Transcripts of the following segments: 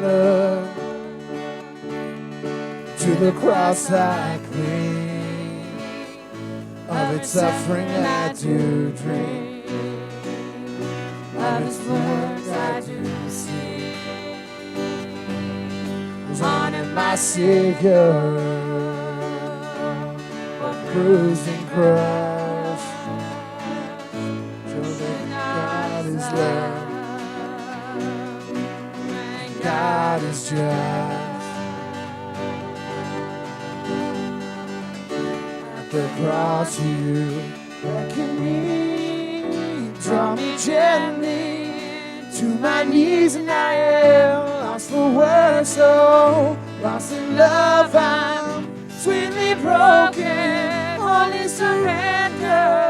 look to the cross I cling, of its suffering I do drink, of its wounds I do see. Honor my Savior, what bruising cross, so that God is love, and God is just. At the cross you beckon me, draw me gently to my knees, and I am lost for words, so lost in love I'm sweetly broken, only surrender.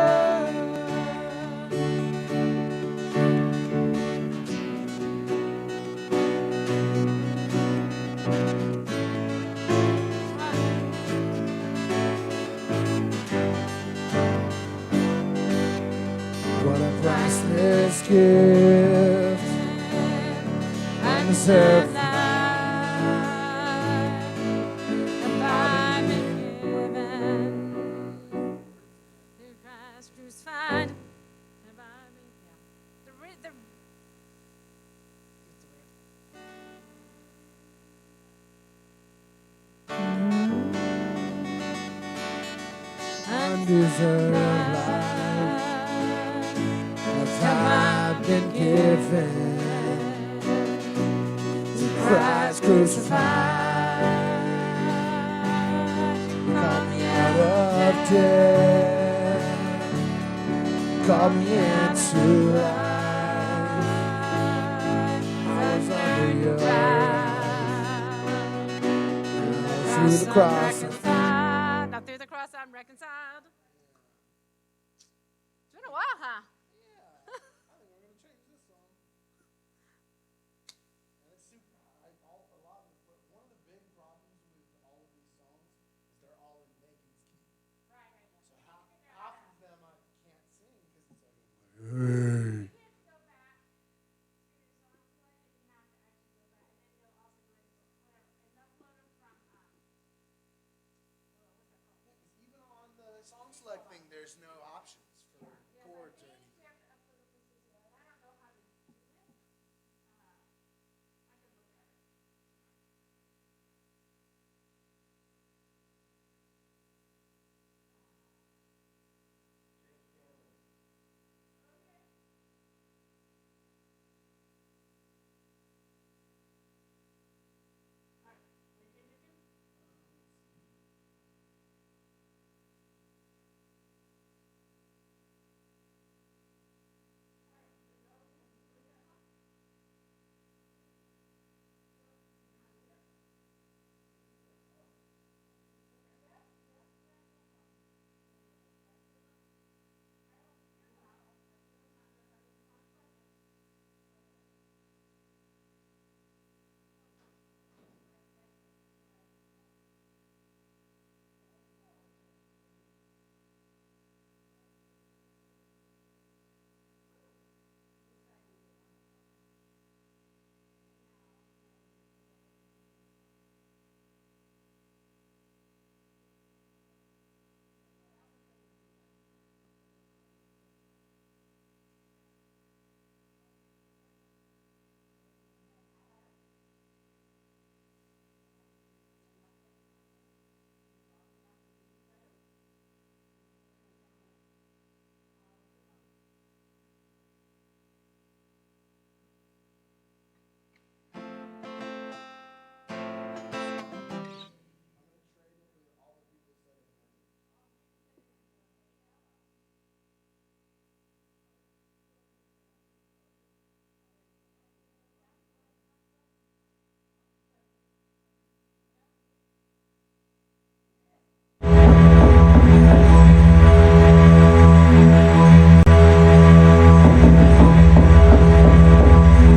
What a priceless gift, and deserve life have I been given. Through Christ crucified have I been. Undeserved life have I been given. Christ crucified, called me out of death, called me into life. I was under your wrath. Through the cross, now through the cross I'm reconciled. It's been a while, huh? Song selecting, there's no options for chords or anything.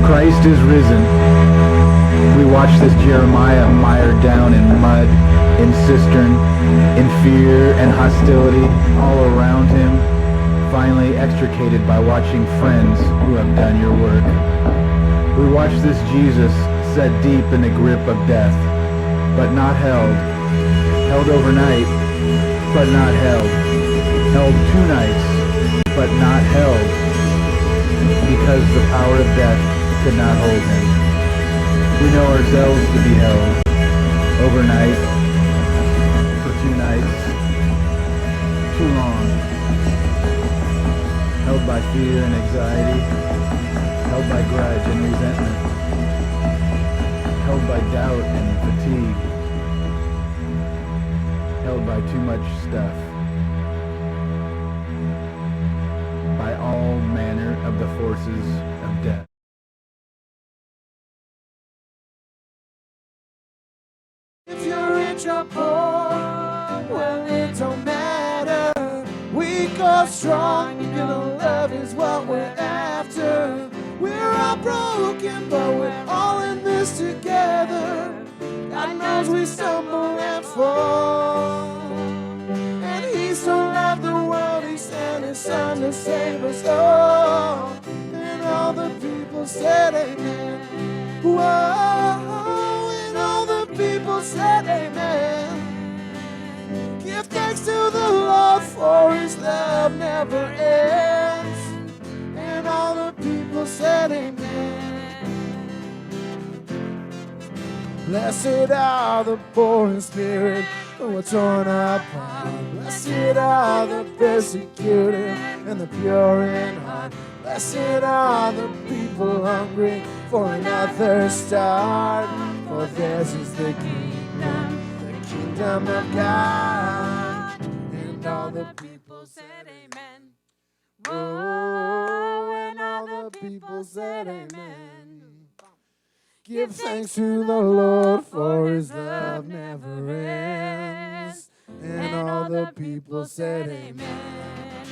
Christ is risen. We watch this Jeremiah mired down in mud, in cistern, in fear and hostility all around him, finally extricated by watching friends who have done your work. We watch this Jesus set deep in the grip of death, but not held. Held overnight, but not held. Held 2 nights, but not held, because the power of death could not hold him. We know ourselves to be held overnight, for 2 nights, too long. Held by fear and anxiety, held by grudge and resentment, held by doubt and fatigue, held by too much stuff, by all manner of the forces of death. If you're rich or poor, well, it don't matter. Weak or strong, you know love is what we're after. We're all broken, but we're all in this together. God knows we stumble and fall, and He so loved the world, He sent His Son to save us all. And all the people said amen. Whoa, and all the people said amen. Give thanks to the Lord, for His love never ends. And all the people said amen. Blessed are the poor in spirit, who are torn apart. Blessed are the persecuted and the pure in heart. Blessed are the people hungry for another start. For theirs is the kingdom of God. And all the people said amen. Oh, and all the people said amen. Give thanks to the Lord, for His love never ends. And all the people said amen.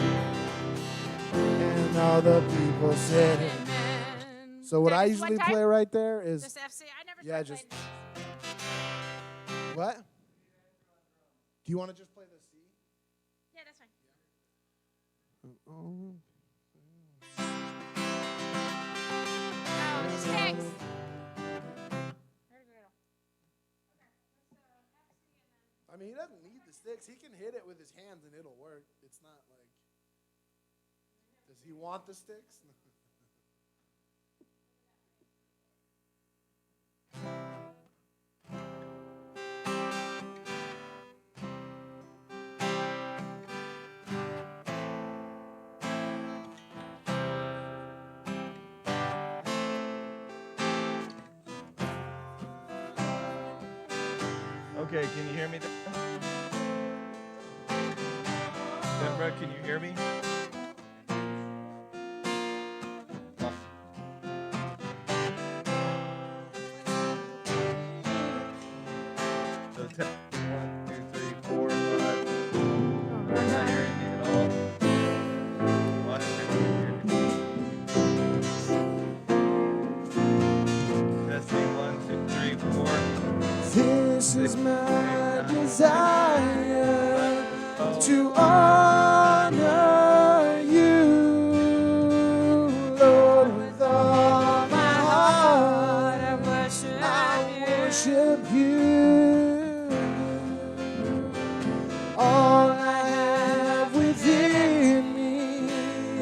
And all the people said amen. So what I usually play right there is Just FC. I never yeah, tried just playing. what? Do you want to just play the C? Yeah, that's fine. Oh. Oh, the sticks. I mean, he doesn't need the sticks. He can hit it with his hands and it'll work. It's not like, does he want the sticks? Okay, can you hear me? Deborah, can you hear me? So 1, 2, 3, 4, 5. You're not hearing me at all. Watch if you can hear me. Testing 1, 2, 3, 4. This is my desire to honor you, Lord, with all my heart. I worship you. All I have within me,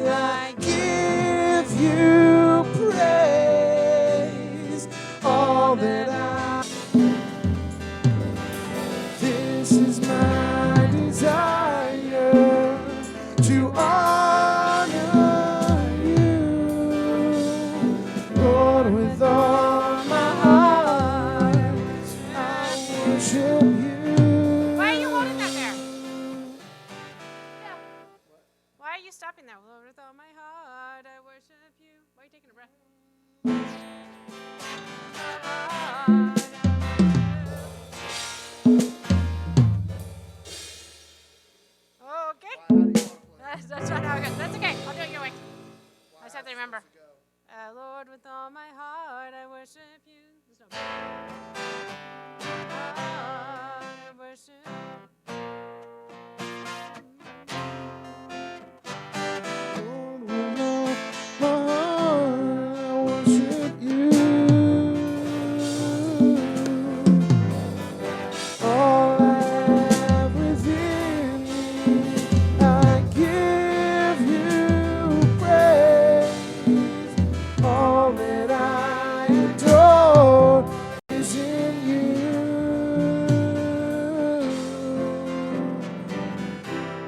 I give you praise. All that I This is my desire to honor you, Lord, with all my heart. I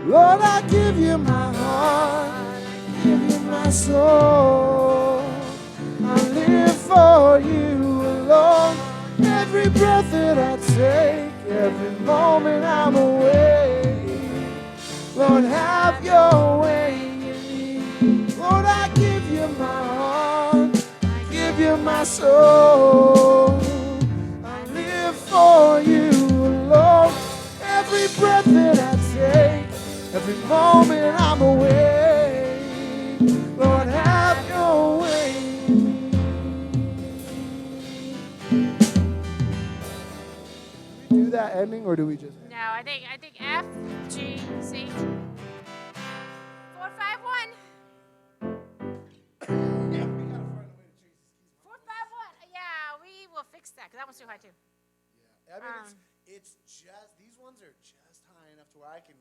Lord, I give you my heart, I give you my soul. I live for you alone. Every breath that I take, every moment I'm awake. Lord, have your way in me. Lord, I give you my heart, I give you my soul. I live for you alone. Every breath that I take, every moment I'm awake. Lord, have your way in me. Do we do that ending or do we just end? No, I think F, G, C. 4, 5, 1. Yeah, we gotta find a way to change this. 4, 5, 1. Yeah, we will fix that because that one's too high too. Yeah, I mean, it's just, these ones are just high enough to where I can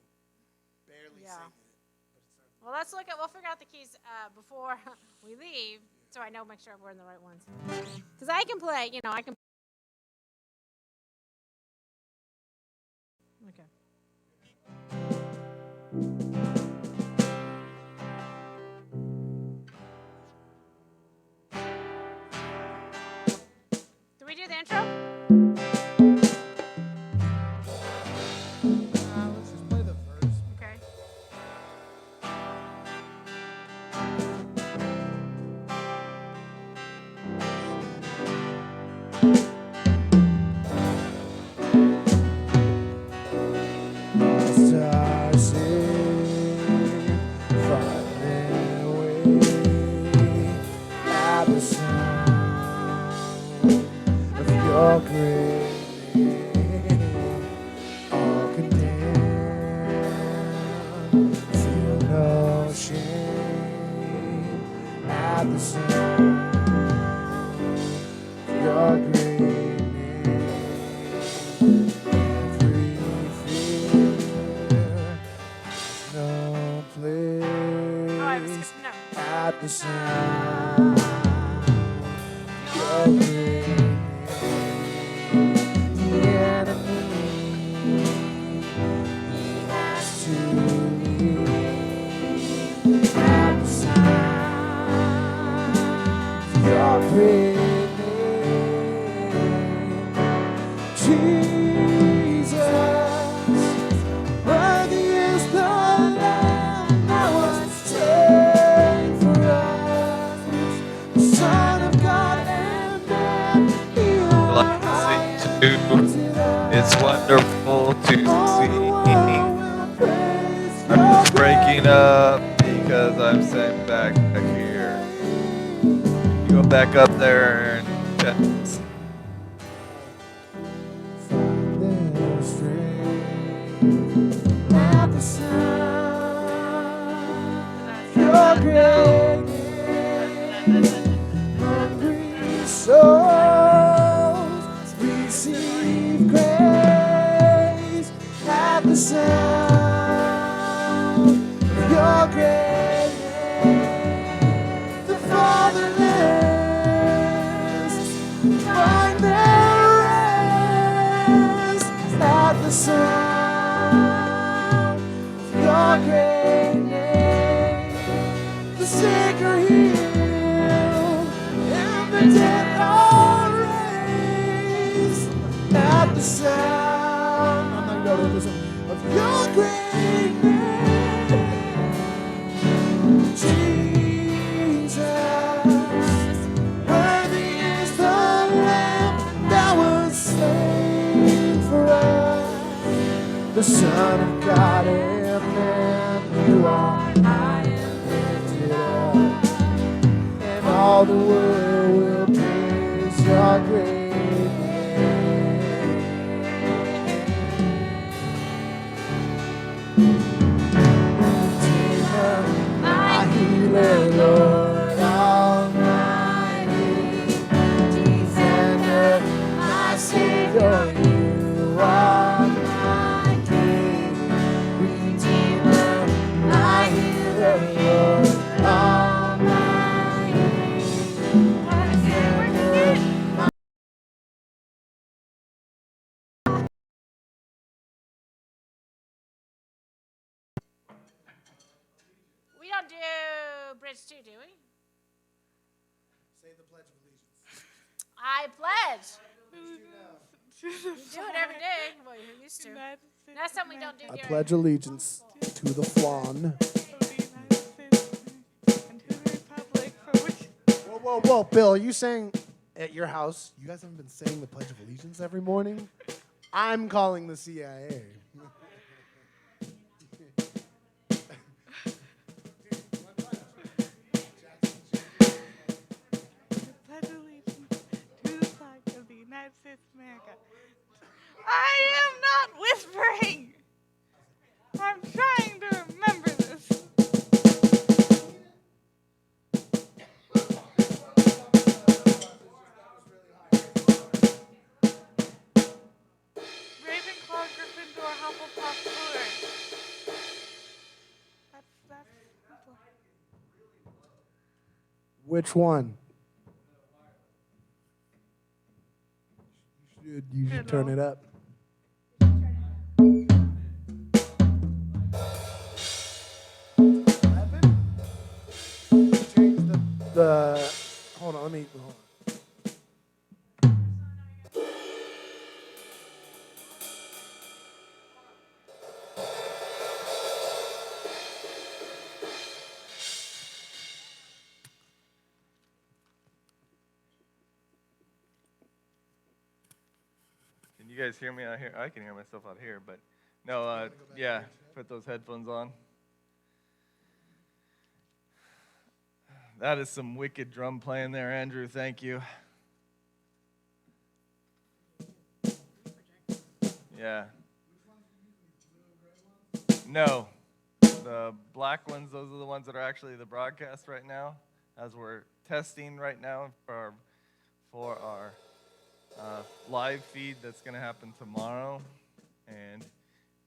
barely Yeah. sing in it. But it's starting Well, we'll figure out the keys before we leave, so I know, make sure we're in the right ones. Because I can play, I can. Okay. Do we do the intro? let's just play the verse. Okay. Stars sing, far away, at the sound of your great name, all condemned, feel no shame, at the sound of your great name. At the sound of your great name, the enemy has to leave. At the sound of your great name, Jesus, worthy is the Lamb that was slain for us, the Son of God and man. Like to sing too. It's wonderful to see. I'm just breaking up because I'm sitting back here. You go back up there and just At the sound of your great name, hungry souls receive grace. At the sound of your great name, the fatherless find their rest. At the sound of your great name, the sick are healed and the dead are raised. At the sound, I'm not going to this one, of your great name, Jesus, worthy is the Lamb that was slain for us, the Son of God and man. You are high and lifted up, and all the world will praise your great name. Redeemer, my healer, Lord Almighty, Defender, my Savior, you are my King. Redeemer, my healer, Lord Almighty, Defender, don't do Bridge 2, do we? Say the Pledge of Allegiance. I pledge. You do it every day. Well, you're used to. That's something we don't do I during. pledge allegiance to the flan. Whoa, whoa, whoa, Bill, are you saying at your house, you guys haven't been saying the Pledge of Allegiance every morning? I'm calling the CIA. Pledge allegiance to the flag of the United States of America. I am not whispering. I'm trying to remember this. Ravenclaw, Gryffindor, Hufflepuff, Slytherin. That's Which one? You should turn it up. Change the hold on, let me hold on. Can you guys hear me out here? I can hear myself out here, but no, yeah, put those headphones on. That is some wicked drum playing there, Andrew. Thank you. Yeah. No. The black ones, those are the ones that are actually the broadcast right now, as we're testing right now for our live feed that's going to happen tomorrow. And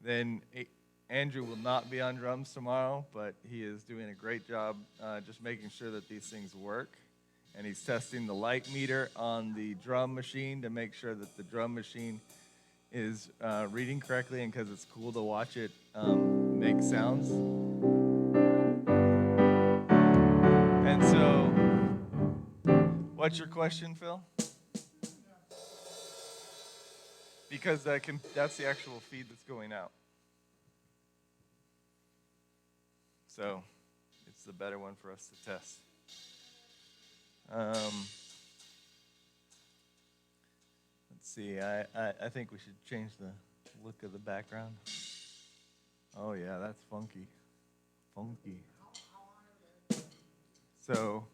then Andrew will not be on drums tomorrow, but he is doing a great job just making sure that these things work. And he's testing the light meter on the drum machine to make sure that the drum machine is reading correctly, and because it's cool to watch it make sounds. And so, what's your question, Phil? Because that's the actual feed that's going out. So, it's the better one for us to test. Let's see, I think we should change the look of the background. Oh yeah, that's funky. Funky. So,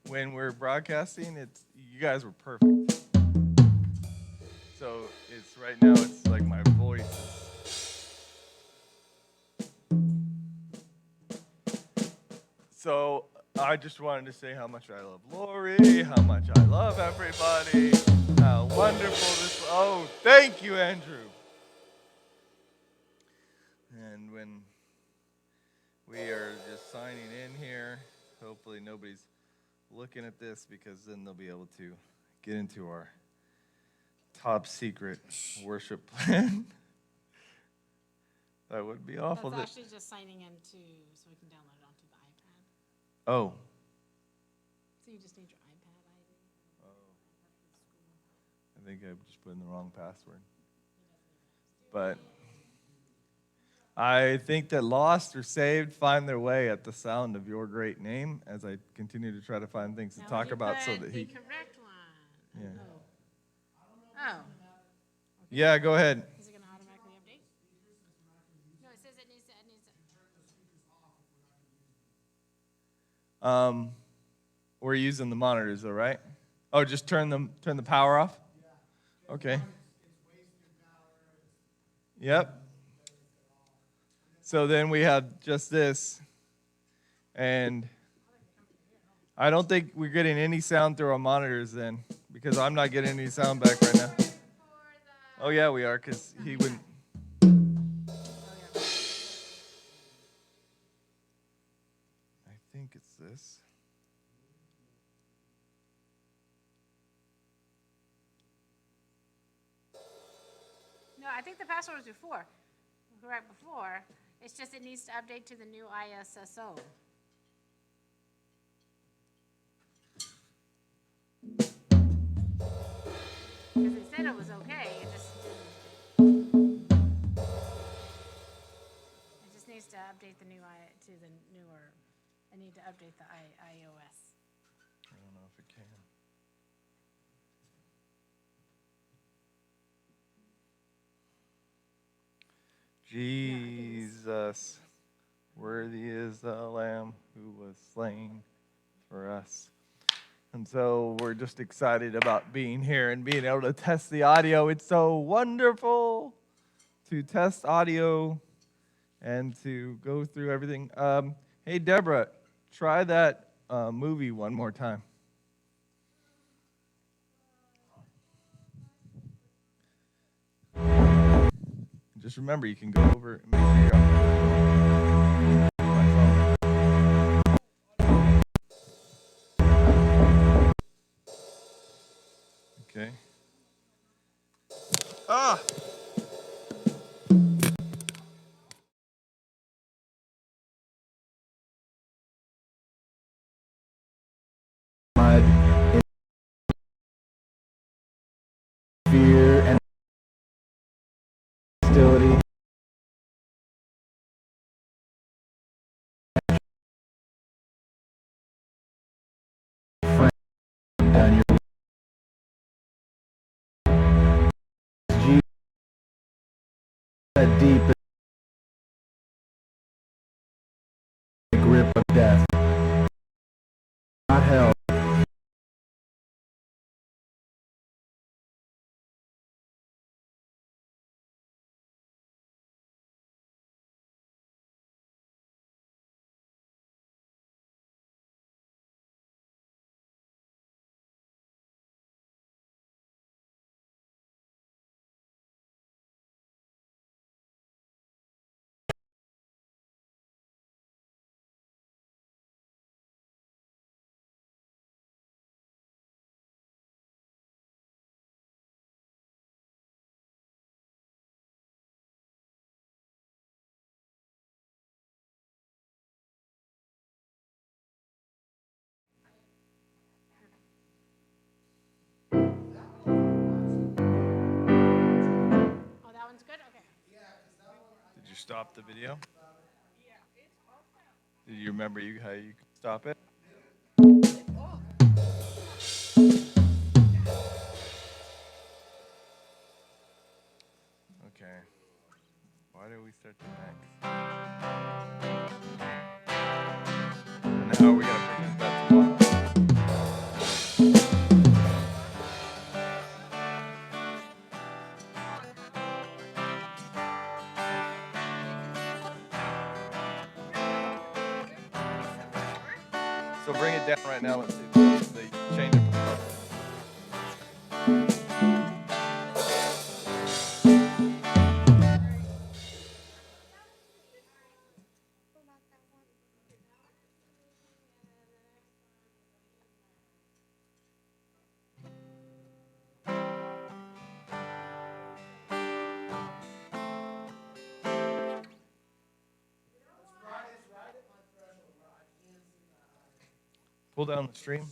when we're broadcasting, you guys were perfect. So it's right now, it's like my voice. So I just wanted to say how much I love Lori, how much I love everybody, how wonderful this. Oh, thank you, Andrew. And when we are just signing in here, hopefully nobody's looking at this, because then they'll be able to get into our top secret worship plan. That would be awful. That's actually just signing in so we can download it onto the iPad. Oh. So you just need your iPad ID. I think I just put in the wrong password. But I think that lost or saved find their way at the sound of your great name, as I continue to try to find things to Now, talk you about so put that the he. correct one. Yeah. Oh. Yeah, go ahead. Is it going to automatically update? No, it says it needs to. We're using the monitors though, right? Oh, just turn the power off? Okay. Yep. So then we have just this, and I don't think we're getting any sound through our monitors then, because I'm not getting any sound back right now. Oh yeah, we are, because he wouldn't. I think it's this. No, I think the password was before, right before. It's just it needs to update to the new ISSO. Because it said it was okay, it just needs to update the new to the newer. I need to update the iOS. I don't know if it can. Jesus, worthy is the Lamb who was slain for us. And so we're just excited about being here and being able to test the audio. It's so wonderful to test audio and to go through everything. Hey, Deborah, try that movie one more time. Just remember, you can go over and make sure you're on my phone. Okay. Ah! Mud, in fear and hostility. Friend, down your Jesus, that deep in the grip of death, not hell. Oh, that one's good? Okay. Did you stop the video? Did you remember how you could stop it? Okay. Why did we start the next? And now we're going to present that to one. So bring it down right now. Let's see if they change it. Pull down the stream.